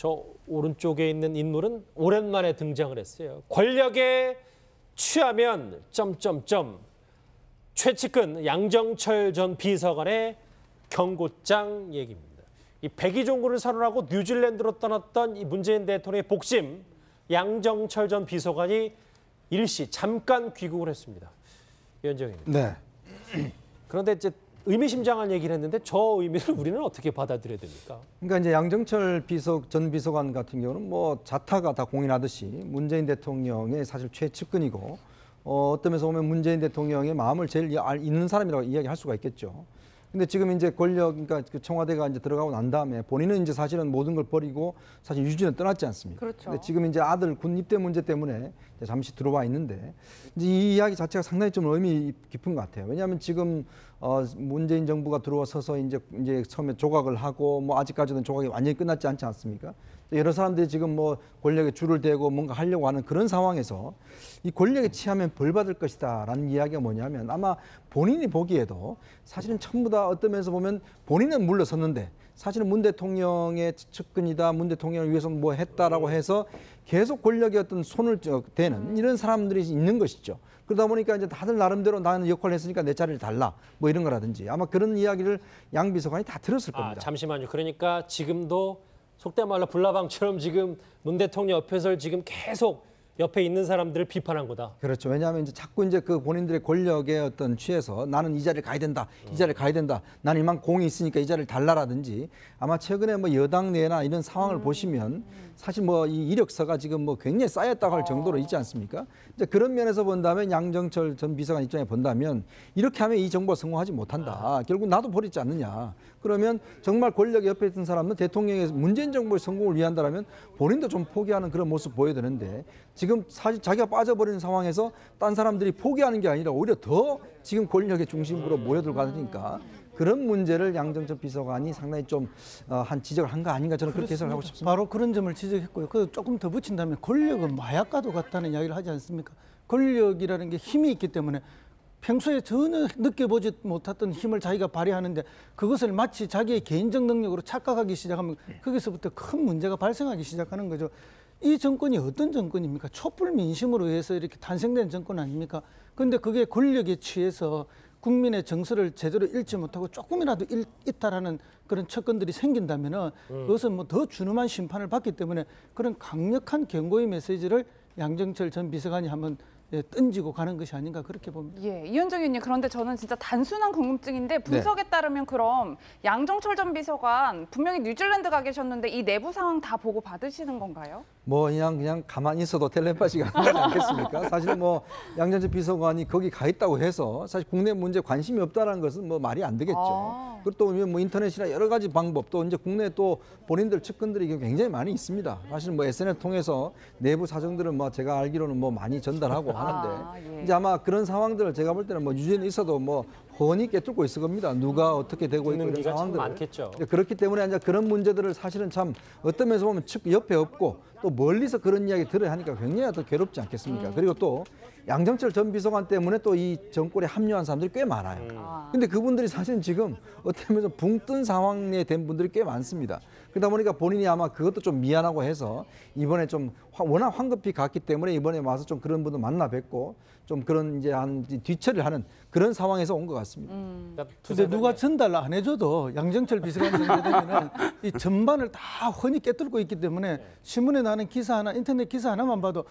저 오른쪽에 있는 인물은 오랜만에 등장을 했어요. 권력에 취하면 점점점 최측근 양정철 전 비서관의 경고장 얘기입니다. 이 백의종군을 선언하고 뉴질랜드로 떠났던 이 문재인 대통령의 복심 양정철 전 비서관이 일시 잠깐 귀국을 했습니다. 위원장입니다. 네. 그런데 이제 의미심장한 얘기를 했는데 저 의미를 우리는 어떻게 받아들여야 됩니까? 그러니까 이제 양정철 전 비서관 같은 경우는 뭐 자타가 다 공인하듯이 문재인 대통령의 사실 최측근이고 어떤 면에서 보면 문재인 대통령의 마음을 제일 있는 사람이라고 이야기할 수가 있겠죠. 근데 지금 이제 그러니까 그 청와대가 이제 들어가고 난 다음에 본인은 이제 사실은 모든 걸 버리고 사실 유지는 떠났지 않습니까? 그렇죠. 근데 지금 이제 아들 군 입대 문제 때문에 이제 잠시 들어와 있는데 이제 이 이야기 자체가 상당히 좀 의미 깊은 것 같아요. 왜냐하면 지금 문재인 정부가 들어와서서 이제 처음에 조각을 하고 뭐 아직까지는 조각이 완전히 끝났지 않지 않습니까? 여러 사람들이 지금 뭐 권력에 줄을 대고 뭔가 하려고 하는 그런 상황에서 이 권력에 취하면 벌 받을 것이다라는 이야기가 뭐냐면 아마 본인이 보기에도 사실은 전부 다 어떤 면에서 보면 본인은 물러섰는데 사실은 문 대통령의 측근이다, 문 대통령을 위해서 뭐 했다라고 해서 계속 권력의 어떤 손을 대는 이런 사람들이 있는 것이죠. 그러다 보니까 이제 다들 나름대로 나는 역할을 했으니까 내 자리를 달라 뭐 이런 거라든지 아마 그런 이야기를 양 비서관이 다 들었을 겁니다. 잠시만요. 그러니까 지금도 속된 말로 불나방처럼 지금 문 대통령 옆에서 지금 계속 옆에 있는 사람들을 비판한 거다. 그렇죠. 왜냐하면 이제 자꾸 이제 그 본인들의 권력에 어떤 취해서 나는 이 자리를 가야 된다, 이 자리를 가야 된다, 나는 이만 공이 있으니까 이 자리를 달라라든지 아마 최근에 뭐 여당 내나 이런 상황을 보시면 사실 뭐 이 이력서가 지금 뭐 굉장히 쌓였다고 할 정도로 있지 않습니까? 이제 그런 면에서 본다면 양정철 전 비서관 입장에 본다면 이렇게 하면 이 정부가 성공하지 못한다. 결국 나도 버리지 않느냐. 그러면 정말 권력 옆에 있던 사람은 대통령의 문재인 정부의 성공을 위한다면 본인도 좀 포기하는 그런 모습 보여야 되는데 지금 사실 자기가 빠져버리는 상황에서 딴 사람들이 포기하는 게 아니라 오히려 더 지금 권력의 중심부로 모여들어가니까 그런 문제를 양정철 비서관이 상당히 좀 한 지적을 한 거 아닌가 저는 그렇게 해석을 하고 싶습니다. 바로 그런 점을 지적했고요. 그 조금 더 붙인다면 권력은 마약과도 같다는 이야기를 하지 않습니까? 권력이라는 게 힘이 있기 때문에 평소에 전혀 느껴보지 못했던 힘을 자기가 발휘하는데 그것을 마치 자기의 개인적 능력으로 착각하기 시작하면 거기서부터 큰 문제가 발생하기 시작하는 거죠. 이 정권이 어떤 정권입니까? 촛불 민심으로 해서 이렇게 탄생된 정권 아닙니까? 그런데 그게 권력에 취해서 국민의 정서를 제대로 읽지 못하고 조금이라도 이탈하는 그런 척건들이 생긴다면 그것은 뭐 더 준엄한 심판을 받기 때문에 그런 강력한 경고의 메시지를 양정철 전 비서관이 한번 던지고 가는 것이 아닌가 그렇게 봅니다. 예, 이현정 의원님 그런데 저는 진짜 단순한 궁금증인데 분석에 따르면 그럼 양정철 전 비서관 분명히 뉴질랜드 가 계셨는데 이 내부 상황 다 보고 받으시는 건가요? 뭐 그냥 가만히 있어도 텔레파시가 가지 않겠습니까? 사실 뭐 양정철 비서관이 거기 가 있다고 해서 사실 국내 문제 관심이 없다는 것은 뭐 말이 안 되겠죠. 그리고 또 뭐 인터넷이나 여러 가지 방법 또 이제 국내 또 본인들 측근들이 굉장히 많이 있습니다. 사실 뭐 SNS 통해서 내부 사정들은 뭐 제가 알기로는 뭐 많이 전달하고 하는데 예. 이제 아마 그런 상황들을 제가 볼 때는 뭐 유죄는 있어도 뭐 훤히 꿰뚫고 있을 겁니다. 누가 어떻게 되고 있고 이런 상황들 많겠죠. 그렇기 때문에 이제 그런 문제들을 사실은 참 어떤 면에서 보면 옆에 없고 또 멀리서 그런 이야기 들어야 하니까 굉장히 더 괴롭지 않겠습니까? 그리고 또 양정철 전 비서관 때문에 또 이 정권에 합류한 사람들이 꽤 많아요. 근데 그분들이 사실은 지금 어떻게 보면 붕 뜬 상황에 된 분들이 꽤 많습니다. 그러다 보니까 본인이 아마 그것도 좀 미안하고 해서 이번에 좀 워낙 황급히 갔기 때문에 이번에 와서 좀 그런 분들 만나 뵙고 좀 그런 이제 한 뒤처리를 하는 그런 상황에서 온 것 같습니다. 근데 누가 전달 안 해줘도 양정철 비서관 정도 되면은 이 전반을 다 훤히 꿰뚫고 있기 때문에 신문에 나는 기사 하나, 인터넷 기사 하나만 봐도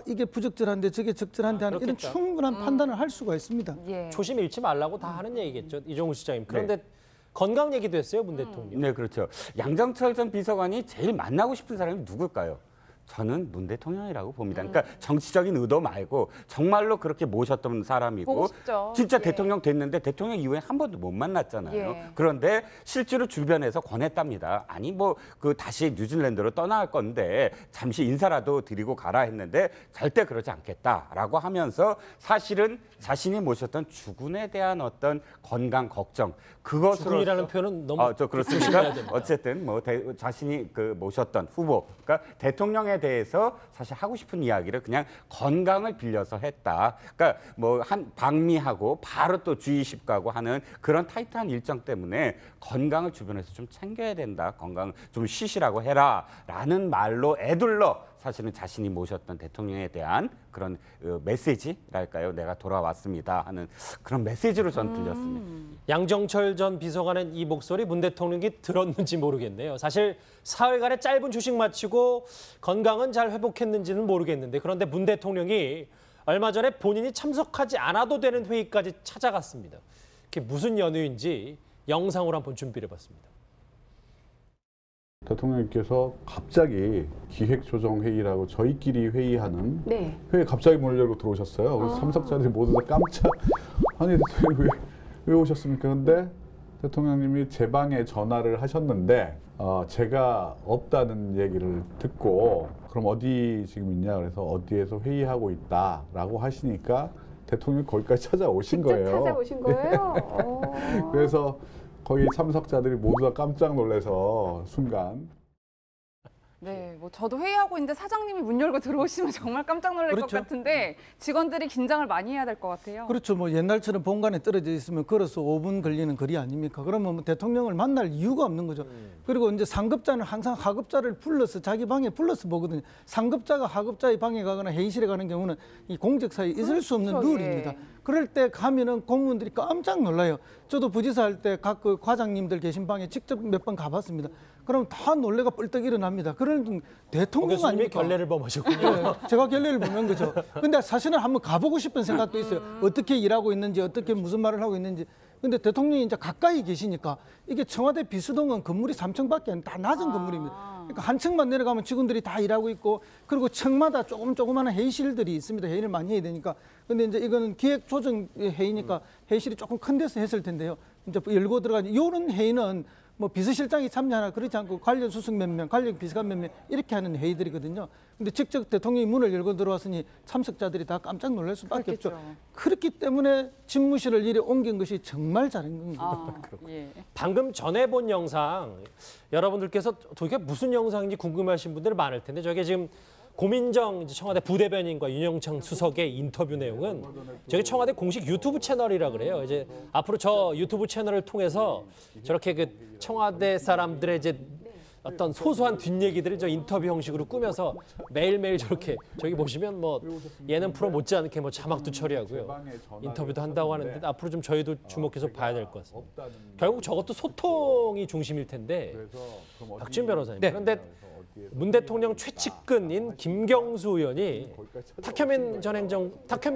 이게 부적절한데 저게 적절한데 하는 이런 충분한 판단을 할 수가 있습니다. 예. 초심 잃지 말라고 다 하는 얘기겠죠. 이종우 시장님. 그런데 건강 얘기도 했어요, 문 대통령. 네, 그렇죠. 양정철 전 비서관이 제일 만나고 싶은 사람이 누굴까요? 저는 문 대통령이라고 봅니다. 그러니까 정치적인 의도 말고 정말로 그렇게 모셨던 사람이고 보고 싶죠. 진짜 예. 대통령 됐는데 대통령 이후에 한 번도 못 만났잖아요. 예. 그런데 실제로 주변에서 권했답니다. 아니 뭐 그 다시 뉴질랜드로 떠날 건데 잠시 인사라도 드리고 가라 했는데 절대 그러지 않겠다라고 하면서 사실은 자신이 모셨던 주군에 대한 어떤 건강 걱정 그것으로 주군이라는 표현은 너무 저 그렇습니까? 어쨌든 뭐 자신이 그 모셨던 후보 그러니까 대통령에 건강에 대해서 사실 하고 싶은 이야기를 그냥 건강을 빌려서 했다. 그러니까 뭐 한 방미하고 바로 또 G20 가고 하는 그런 타이트한 일정 때문에 건강을 주변에서 좀 챙겨야 된다. 건강 좀 쉬시라고 해라라는 말로 애둘러 사실은 자신이 모셨던 대통령에 대한 그런 메시지랄까요? 내가 돌아왔습니다 하는 그런 메시지로 전 들렸습니다. 양정철 전 비서관은 이 목소리 문 대통령이 들었는지 모르겠네요. 사실 사흘간의 짧은 휴식 마치고 건강은 잘 회복했는지는 모르겠는데 그런데 문 대통령이 얼마 전에 본인이 참석하지 않아도 되는 회의까지 찾아갔습니다. 그게 무슨 연유인지 영상으로 한번 준비를 해봤습니다. 대통령님께서 갑자기 기획조정회의라고 저희끼리 회의하는 네. 회의에 갑자기 문을 열고 들어오셨어요. 그래서 참석자들이 모두 다 깜짝 아니 대통령 왜 오셨습니까? 근데 대통령님이 제 방에 전화를 하셨는데 제가 없다는 얘기를 듣고 그럼 어디 지금 있냐 그래서 어디에서 회의하고 있다라고 하시니까 대통령이 거기까지 찾아오신 거예요. 찾아오신 거예요? 네. 그래서 거기 참석자들이 모두 다 깜짝 놀라서 순간 네, 뭐 저도 회의하고 있는데 사장님이 문 열고 들어오시면 정말 깜짝 놀랄 그렇죠. 것 같은데 직원들이 긴장을 많이 해야 될 것 같아요. 그렇죠. 뭐 옛날처럼 본관에 떨어져 있으면 걸어서 5분 걸리는 거리 아닙니까? 그러면 뭐 대통령을 만날 이유가 없는 거죠. 그리고 이제 상급자는 항상 하급자를 불러서 자기 방에 불러서 보거든요. 상급자가 하급자의 방에 가거나 회의실에 가는 경우는 이 공직사에 있을 수 없는 그렇죠, 룰입니다. 예. 그럴 때 가면은 공무원들이 깜짝 놀라요. 저도 부지사 할 때 각 그 과장님들 계신 방에 직접 몇 번 가봤습니다. 그럼 다 놀래가 뻘떡 일어납니다. 그런 공 대통령 교수님이 아닙니까? 결례를 범하셨군요. 네, 제가 결례를 보면 거죠. 근데 사실은 한번 가보고 싶은 생각도 있어요. 어떻게 일하고 있는지, 어떻게 무슨 말을 하고 있는지. 근데 대통령이 이제 가까이 계시니까 이게 청와대 비수동은 건물이 3층밖에 안 다 낮은 건물입니다. 그러니까 한 층만 내려가면 직원들이 다 일하고 있고 그리고 층마다 조그마한 회의실들이 있습니다. 회의를 많이 해야 되니까. 근데 이제 이거는 기획조정 회의니까 회의실이 조금 큰 데서 했을 텐데요. 이제 열고 들어가니 이런 회의는 뭐 비서실장이 참여하나 그렇지 않고 관련 수석 몇 명, 관련 비서관 몇 명 이렇게 하는 회의들이거든요. 근데 직접 대통령이 문을 열고 들어왔으니 참석자들이 다 깜짝 놀랄 수밖에 그렇겠죠. 없죠. 그렇기 때문에 집무실을 이리 옮긴 것이 정말 잘한 겁니다. 예. 방금 전에 본 영상 여러분들께서 도대체 무슨 영상인지 궁금해하신 분들 많을 텐데 저게 지금 고민정 청와대 부대변인과 윤영창 수석의 인터뷰 내용은 저게 청와대 공식 유튜브 채널이라 그래요. 이제 앞으로 저 유튜브 채널을 통해서 저렇게 그 청와대 사람들의 이제 어떤 소소한 뒷얘기들을 저 인터뷰 형식으로 꾸며서 매일매일 저렇게 저기 보시면 뭐 예능 프로 못지않게 뭐 자막도 처리하고요. 인터뷰도 한다고 하는데 앞으로 좀 저희도 주목해서 봐야 될 것 같습니다. 결국 저것도 소통이 중심일 텐데 박지훈 변호사님. 그런데 문 대통령 최측근인 김경수 의원이 탁현민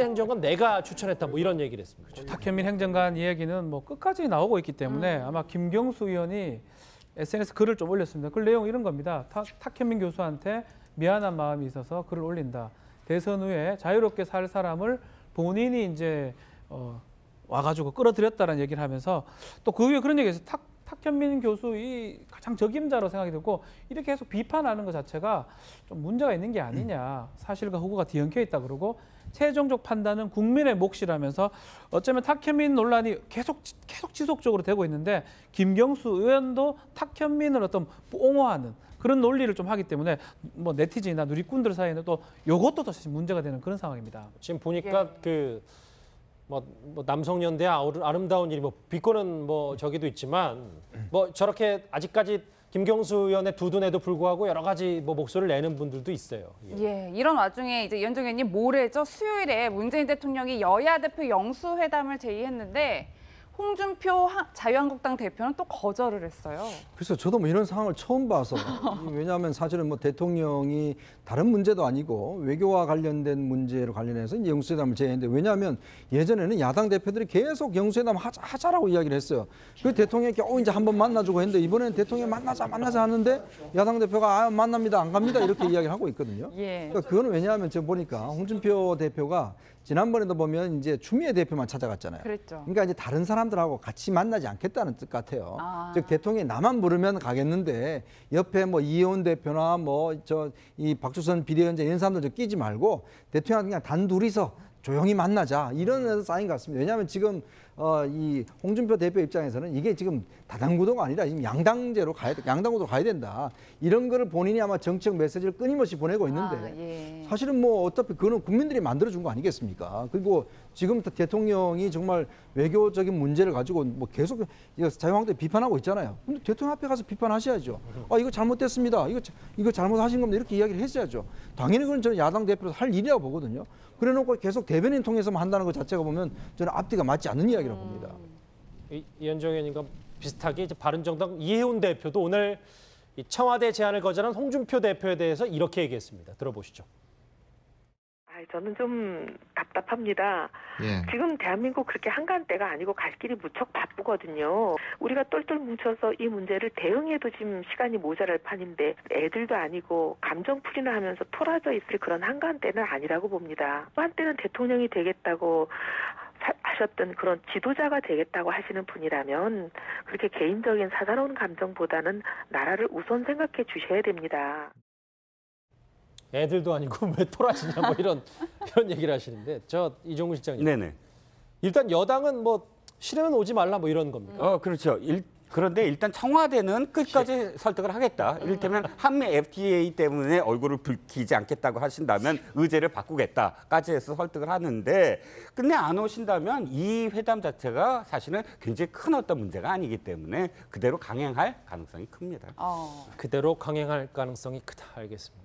행정관 내가 추천했다 뭐 이런 얘기를 했습니다. 탁현민 행정관 이야기는 뭐 끝까지 나오고 있기 때문에 아마 김경수 의원이 SNS 글을 좀 올렸습니다. 그 내용 이런 겁니다. 탁현민 교수한테 미안한 마음이 있어서 글을 올린다. 대선 후에 자유롭게 살 사람을 본인이 이제 와가지고 끌어들였다는 얘기를 하면서 또 그 위에 그런 얘기에서 탁현민 교수의 가장 적임자로 생각이 되고 이렇게 계속 비판하는 것 자체가 좀 문제가 있는 게 아니냐. 사실과 허구가 뒤엉켜 있다 그러고 최종적 판단은 국민의 몫이라면서 어쩌면 탁현민 논란이 계속 지속적으로 되고 있는데 김경수 의원도 탁현민을 어떤 옹호하는 그런 논리를 좀 하기 때문에 뭐 네티즌이나 누리꾼들 사이에는 또 이것도 사실 문제가 되는 그런 상황입니다. 지금 보니까 뭐 남성연대 아름다운 일이 뭐 비꼬는 뭐 저기도 있지만 뭐 저렇게 아직까지 김경수 의원의 두둔에도 불구하고 여러 가지 뭐 목소리를 내는 분들도 있어요. 예, 이런 와중에 이제 이현정 의원님 모레죠. 수요일에 문재인 대통령이 여야 대표 영수회담을 제의했는데 홍준표 자유한국당 대표는 또 거절을 했어요. 그래서 저도 뭐 이런 상황을 처음 봐서 왜냐하면 사실은 뭐 대통령이 다른 문제도 아니고 외교와 관련된 문제로 관련해서 이제 영수회담을 제의했는데 왜냐하면 예전에는 야당 대표들이 계속 영수회담 하자라고 이야기를 했어요. 그 대통령이 이제 한번 만나주고 했는데 이번에는 대통령 만나자 하는데 야당 대표가 만납니다 안 갑니다 이렇게 이야기를 하고 있거든요. 예. 그러니까 그거는 왜냐하면 제가 보니까 홍준표 대표가 지난번에도 보면 이제 추미애 대표만 찾아갔잖아요. 그랬죠. 그러니까 이제 다른 사람들하고 같이 만나지 않겠다는 뜻 같아요. 즉 대통령이 나만 부르면 가겠는데 옆에 뭐 이혜원 대표나 뭐 이 박주선 비대위원장 이런 사람들 좀 끼지 말고 대통령 그냥 단둘이서 조용히 만나자 이런 사인 것 같습니다. 왜냐하면 지금 이 홍준표 대표 입장에서는 이게 지금 다당구도가 아니라 지금 양당제로 양당구도로 가야 된다. 이런 거를 본인이 아마 정책 메시지를 끊임없이 보내고 있는데 예. 사실은 뭐 어차피 그거는 국민들이 만들어준 거 아니겠습니까? 그리고 지금 대통령이 정말 외교적인 문제를 가지고 뭐 계속 자유한국당 비판하고 있잖아요. 근데 대통령 앞에 가서 비판하셔야죠. 이거 잘못됐습니다. 이거 잘못하신 겁니다. 이렇게 이야기를 했어야죠. 당연히 그건 저는 야당 대표로서 할 일이라고 보거든요. 그래놓고 계속 대변인 통해서만 한다는 것 자체가 보면 저는 앞뒤가 맞지 않는 이야기라고 봅니다. 이현정 의원님과 비슷하게 이제 바른정당 이해훈 대표도 오늘 이 청와대 제안을 거절한 홍준표 대표에 대해서 이렇게 얘기했습니다. 들어보시죠. 저는 좀 답답합니다. 지금 대한민국 그렇게 한가한 때가 아니고 갈 길이 무척 바쁘거든요. 우리가 똘똘 뭉쳐서 이 문제를 대응해도 지금 시간이 모자랄 판인데 애들도 아니고 감정풀이나 하면서 토라져 있을 그런 한가한 때는 아니라고 봅니다. 한때는 대통령이 되겠다고 하셨던 그런 지도자가 되겠다고 하시는 분이라면 그렇게 개인적인 사사로운 감정보다는 나라를 우선 생각해 주셔야 됩니다. 애들도 아니고 왜 토라지냐 뭐 이런 얘기를 하시는데 이종근 실장님. 네네. 일단 여당은 뭐 싫으면 오지 말라 뭐 이런 겁니까? 그렇죠. 그런데 일단 청와대는 끝까지 설득을 하겠다. 이를테면 한미 FTA 때문에 얼굴을 붉히지 않겠다고 하신다면 의제를 바꾸겠다까지 해서 설득을 하는데 근데 안 오신다면 이 회담 자체가 사실은 굉장히 큰 어떤 문제가 아니기 때문에 그대로 강행할 가능성이 큽니다. 그대로 강행할 가능성이 크다. 알겠습니다.